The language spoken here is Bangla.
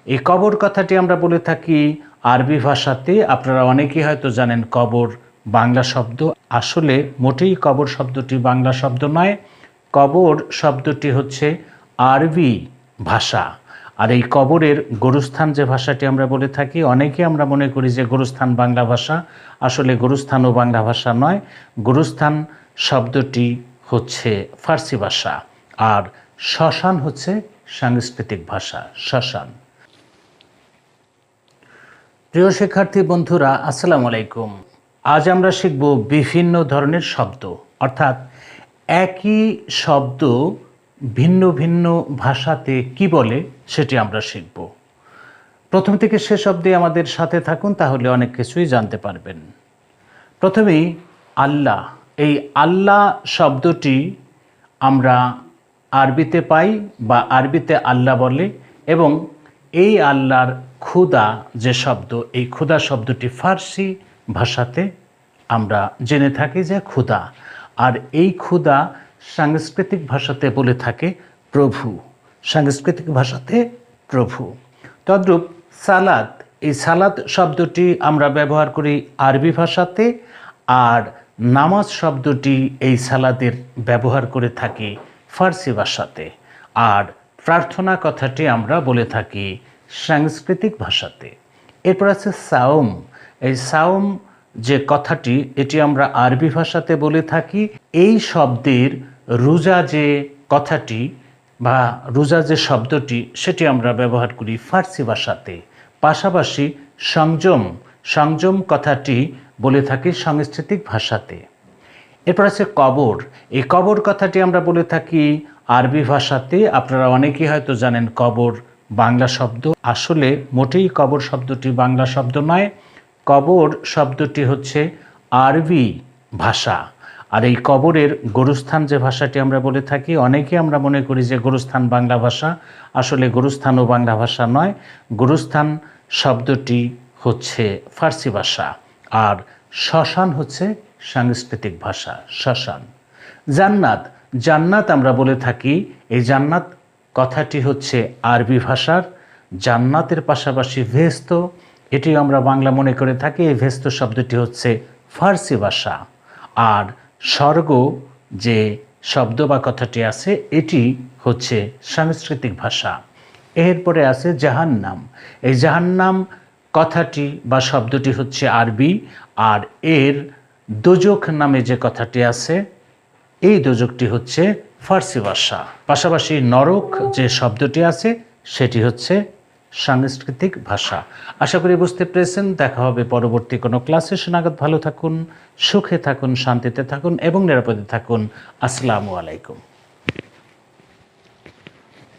এই কবর কথাটি আমরা বলে থাকি আরবি ভাষাতে। আপনারা অনেকেই হয়তো জানেন কবর বাংলা শব্দ, আসলে মোটেই কবর শব্দটি বাংলা শব্দ নয়। কবর শব্দটি হচ্ছে আরবি ভাষা। আর এই কবরের গোরস্থান যে ভাষাটি আমরা বলে থাকি, অনেকে আমরা মনে করি যে গোরস্থান বাংলা ভাষা, আসলে গোরস্থানও বাংলা ভাষা নয়। গোরস্থান শব্দটি হচ্ছে ফার্সি ভাষা, আর শ্মশান হচ্ছে সাংস্কৃতিক ভাষা, শ্মশান। প্রিয় শিক্ষার্থী বন্ধুরা, আসসালামু আলাইকুম। আজ আমরা শিখব বিভিন্ন ধরনের শব্দ, অর্থাৎ একই শব্দ ভিন্ন ভিন্ন ভাষাতে কি বলে সেটি আমরা শিখব। প্রথম থেকে শেষ অবধি আমাদের সাথে থাকুন, তাহলে অনেক কিছুই জানতে পারবেন। প্রথমেই আল্লাহ। এই আল্লাহ শব্দটি আমরা আরবিতে পাই বা আরবিতে আল্লাহ বলে, এবং এই আল্লাহর খুদা যে শব্দ, এই খুদা শব্দটি ফার্সি ভাষাতে আমরা জেনে থাকি যে খুদা, আর এই খুদা সাংস্কৃতিক ভাষাতে বলে থাকে প্রভু, সাংস্কৃতিক ভাষাতে প্রভু। তদ্রূপ সালাত, এই সালাত শব্দটি আমরা ব্যবহার করি আরবি ভাষাতে, আর নামাজ শব্দটি এই সালাতের ব্যবহার করে থাকি ফার্সি ভাষাতে, আর প্রার্থনা কথাটি আমরা বলে থাকি সাংস্কৃতিক ভাষাতে। এরপর আছে সাওম। এই সাওম যে কথাটি, এটি আমরা আরবি ভাষাতে বলে থাকি। এই শব্দের রোজা যে কথাটি বা রোজা যে শব্দটি, সেটি আমরা ব্যবহার করি ফার্সি ভাষাতে। পাশাপাশি সংযম, সংযম কথাটি বলে থাকি সাংস্কৃতিক ভাষাতে। এরপর আছে কবর। এই কবর কথাটি আমরা বলে থাকি আরবি ভাষাতে। আপনারা অনেকেই হয়তো জানেন কবর বাংলা শব্দ, আসলে মোটেই কবর শব্দটি বাংলা শব্দ নয়। কবর শব্দটি হচ্ছে আরবি ভাষা, আর এই কবরের গোরস্থান যে ভাষাটি আমরা বলে থাকি, অনেকে আমরা মনে করি যে গোরস্থান বাংলা ভাষা, আসলে গোরস্থানও বাংলা ভাষা নয়। গোরস্থান শব্দটি হচ্ছে ফার্সি ভাষা, আর শ্মশান হচ্ছে সাংস্কৃতিক ভাষা, শ্মশান। জান্নাত, জান্নাত আমরা বলে থাকি, এই জান্নাত কথাটি হচ্ছে আরবি ভাষার। জান্নাতের পাশাপাশি ভেস্ত, এটি আমরা বাংলা মনে করে থাকি। এই ভেস্ত শব্দটি হচ্ছে ফার্সি ভাষা, আর স্বর্গ যে শব্দ বা কথাটি আছে, এটি হচ্ছে সাংস্কৃতিক ভাষা। এরপরে আছে জাহান্নাম। এই জাহান্নাম কথাটি বা শব্দটি হচ্ছে আরবি, আর এর দোজখ নামে যে কথাটি আছে, এই দোজখটি হচ্ছে ফার্সি ভাষা। পাশাপাশি নরক যে শব্দটি আছে, সেটি হচ্ছে সাংস্কৃতিক ভাষা। আশা করি বুঝতে পেরেছেন। দেখা হবে পরবর্তী কোনো ক্লাসে। শোনাগত ভালো থাকুন, সুখে থাকুন, শান্তিতে থাকুন এবং নিরাপদে থাকুন। আসসালামু আলাইকুম।